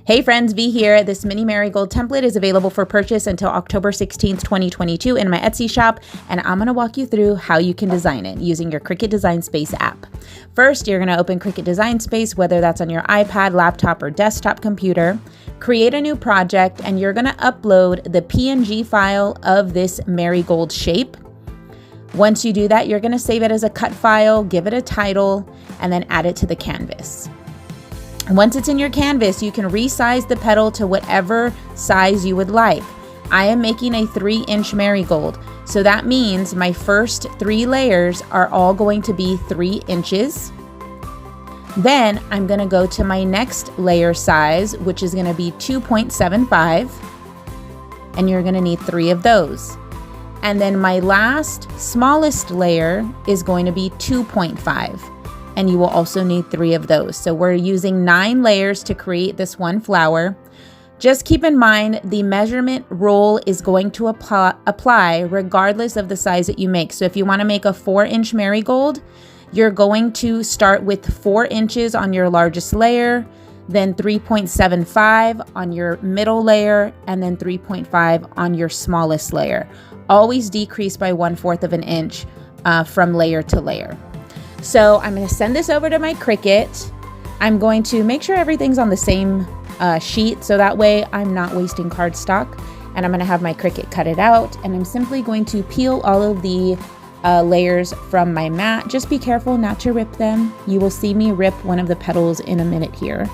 Hey friends, V here. This mini marigold template is available for purchase until October 16th, 2022 in my Etsy shop, and I'm going to walk you through how you can design it using your Cricut Design Space app. First, you're going to open Cricut Design Space, whether that's on your iPad, laptop, or desktop computer. Create a new project, and you're going to upload the PNG file of this marigold shape. Once you do that, you're going to save it as a cut file, give it a title, and then add it to the canvas. Once it's in your canvas, you can resize the petal to whatever size you would like. I am making a 3-inch marigold, so that means my first 3 layers are all going to be 3 inches. Then I'm going to go to my next layer size, which is going to be 2.75, and you're going to need 3 of those. And then my last smallest layer is going to be 2.5. And you will also need 3 of those. So we're using 9 layers to create this one flower. Just keep in mind the measurement rule is going to apply regardless of the size that you make. So if you want to make a 4-inch marigold, you're going to start with 4 inches on your largest layer, then 3.75 on your middle layer, and then 3.5 on your smallest layer. Always decrease by 1/4 of an inch from layer to layer. So I'm going to send this over to my Cricut. I'm going to make sure everything's on the same sheet, so that way I'm not wasting cardstock. And I'm going to have my Cricut cut it out, and I'm simply going to peel all of the layers from my mat. Just be careful not to rip them. You will see me rip one of the petals in a minute here.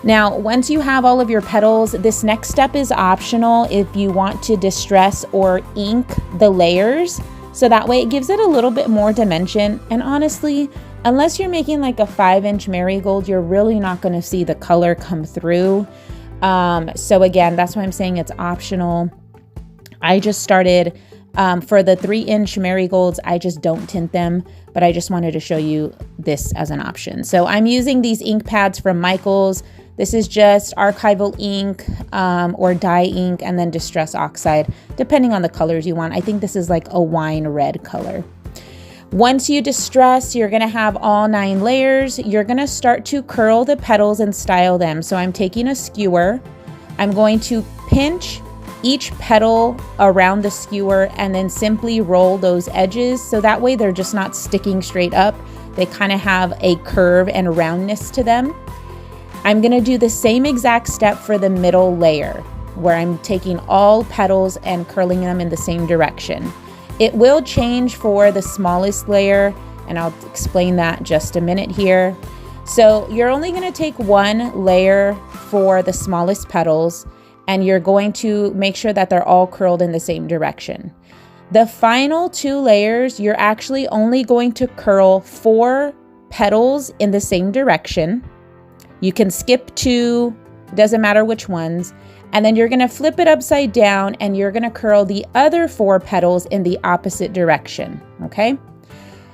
Now, once you have all of your petals, this next step is optional if you want to distress or ink the layers. So that way it gives it a little bit more dimension. And honestly, unless you're making like a 5-inch marigold, you're really not going to see the color come through. So again, that's why I'm saying it's optional. I just started for the 3-inch marigolds. I just don't tint them, but I just wanted to show you this as an option. So I'm using these ink pads from Michaels. This is just archival ink or dye ink, and then distress oxide, depending on the colors you want. I think this is like a wine red color. Once you distress, you're gonna have all 9 layers. You're gonna start to curl the petals and style them. So I'm taking a skewer. I'm going to pinch each petal around the skewer and then simply roll those edges. So that way they're just not sticking straight up. They kind of have a curve and roundness to them. I'm going to do the same exact step for the middle layer, where I'm taking all petals and curling them in the same direction. It will change for the smallest layer, and I'll explain that just a minute here. So you're only going to take 1 layer for the smallest petals, and you're going to make sure that they're all curled in the same direction. The final 2 layers, you're actually only going to curl 4 petals in the same direction. You can skip 2, doesn't matter which ones. And then you're gonna flip it upside down and you're gonna curl the other 4 petals in the opposite direction, okay?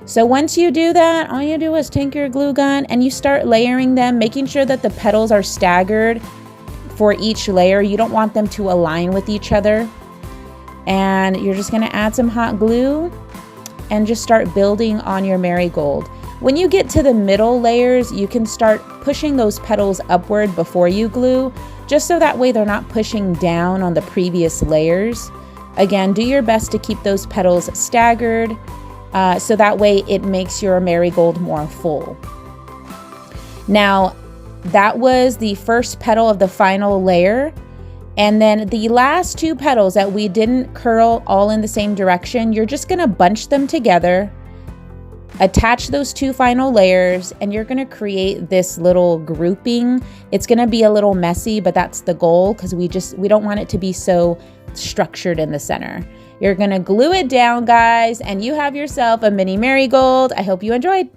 So once you do that, all you do is take your glue gun and you start layering them, making sure that the petals are staggered for each layer. You don't want them to align with each other. And you're just gonna add some hot glue and just start building on your marigold. When you get to the middle layers, you can start pushing those petals upward before you glue, just so that way they're not pushing down on the previous layers. Again, do your best to keep those petals staggered, so that way it makes your marigold more full. Now, that was the first petal of the final layer. And then the last 2 petals that we didn't curl all in the same direction, you're just gonna bunch them together, attach those 2 final layers, and you're gonna create this little grouping. It's gonna be a little messy, but that's the goal, because we don't want it to be so structured in the center. You're gonna glue it down, guys, and you have yourself a mini marigold. I hope you enjoyed.